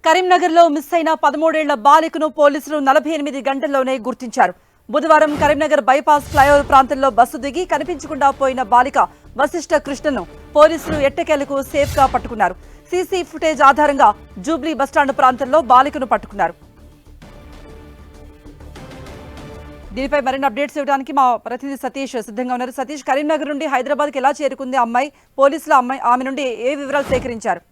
కరీంనగర్ లో మిస్ అయిన 13 ఏళ్ల బాలికను పోలీసులు 48 గంటల్లోనే గుర్తించారు. బుధవారం కరీంనగర్ బైపాస్ ఫ్లైఓవర్ ప్రాంతంలో బస్సు దిగి కనిపించకుండా పోయిన బాలిక వశిష్ఠ కృష్ణను పోలీసులు ఎట్టకేలకు సేఫ్ గా పట్టుకున్నారు. సీసీ ఫుటేజ్ ఆధారంగా జూబ్లీ బస్టాండ్ ప్రాంతంలో బాలికను పట్టుకున్నారు. దీనిపై మరిన్ని అప్డేట్స్ ఇవ్వడానికి మా ప్రతినిధి సతీష్ సిద్ధంగా ఉన్నారు. సతీష్, కరీంనగర్ నుండి హైదరాబాద్కి ఎలా చేరుకుంది అమ్మాయి? పోలీసులు ఆమె నుండి ఏ వివరాలు సేకరించారు?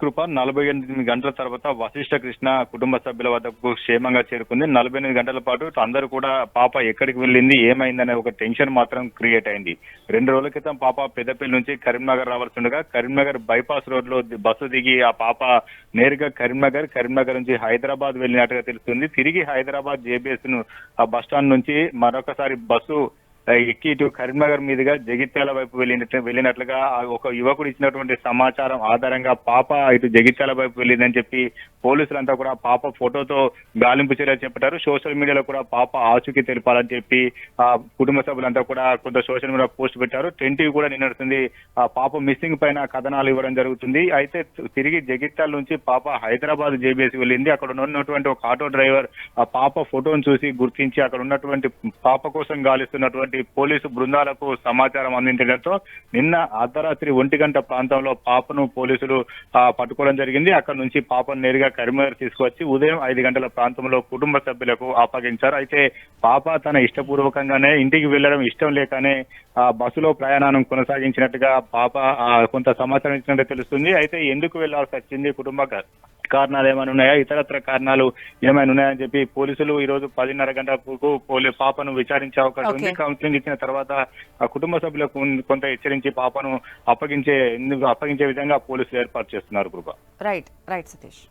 కృప 48 గంటల తర్వాత వశిష్ఠ కృష్ణ కుటుంబ సభ్యుల వద్దకు క్షేమంగా చేరుకుంది. 48 గంటల పాటు అందరూ కూడా పాప ఎక్కడికి వెళ్ళింది, ఏమైందనే ఒక టెన్షన్ మాత్రం క్రియేట్ అయింది. 2 రోజుల క్రితం పాప పెద్దపల్లి నుంచి కరీంనగర్ రావాల్సిండగా కరీంనగర్ బైపాస్ రోడ్ లో బస్సు దిగి ఆ పాప నేరుగా కరీంనగర్ నుంచి హైదరాబాద్ వెళ్ళినట్టుగా తెలుస్తుంది. తిరిగి హైదరాబాద్ జేబీఎస్ ను ఆ బస్ స్టాండ్ నుంచి మరొకసారి బస్సు ఎక్కి ఇటు కరీంనగర్ మీదుగా జగిత్యాల వైపు వెళ్ళినట్లుగా ఒక యువకుడు ఇచ్చినటువంటి సమాచారం ఆధారంగా పాప ఇటు జగిత్యాల వైపు వెళ్ళిందని చెప్పి పోలీసులంతా కూడా పాప ఫోటోతో గాలింపు చర్యలు చేపట్టారు. సోషల్ మీడియాలో కూడా పాప ఆచూకీ తెలిపాలని చెప్పి ఆ కుటుంబ సభ్యులంతా కూడా కొంత సోషల్ మీడియా పోస్ట్ పెట్టారు. టెంటివ్ కూడా నిన్నడుతుంది ఆ పాప మిస్సింగ్ పైన కథనాలు ఇవ్వడం జరుగుతుంది. అయితే తిరిగి జగిత్యాల నుంచి పాప హైదరాబాద్ జేబీఎస్ వెళ్ళింది. అక్కడ ఉన్నటువంటి ఒక ఆటో డ్రైవర్ ఆ పాప ఫోటోను చూసి గుర్తించి అక్కడ ఉన్నటువంటి పాప కోసం గాలిస్తున్నటువంటి పోలీసు బృందాలకు సమాచారం అందించడంతో నిన్న అర్ధరాత్రి 1 గంట ప్రాంతంలో పాపను పోలీసులు పట్టుకోవడం జరిగింది. అక్కడ నుంచి పాపను నేరుగా కరీంనగర్ తీసుకువచ్చి ఉదయం 5 గంటల ప్రాంతంలో కుటుంబ సభ్యులకు అప్పగించారు. అయితే పాప తన ఇష్టపూర్వకంగానే ఇంటికి వెళ్లడం ఇష్టం లేకనే బస్సులో ప్రయాణం కొనసాగించినట్టుగా పాప కొంత సమాచారం ఇచ్చినట్టు తెలుస్తుంది. అయితే ఎందుకు వెళ్లాల్సి వచ్చింది, కుటుంబ కారణాలు ఏమైనా ఉన్నాయా, ఇతరత్ర కారణాలు ఏమైనా ఉన్నాయని చెప్పి పోలీసులు ఈ రోజు 10:30 గంటలకు పాపను విచారించే అవకాశం ఉంది. కౌన్సిలింగ్ ఇచ్చిన తర్వాత ఆ కుటుంబ సభ్యులకు కొంత హెచ్చరించి పాపను అప్పగించే విధంగా పోలీసులు ఏర్పాటు చేస్తున్నారు. కృప. రైట్ సతీష్.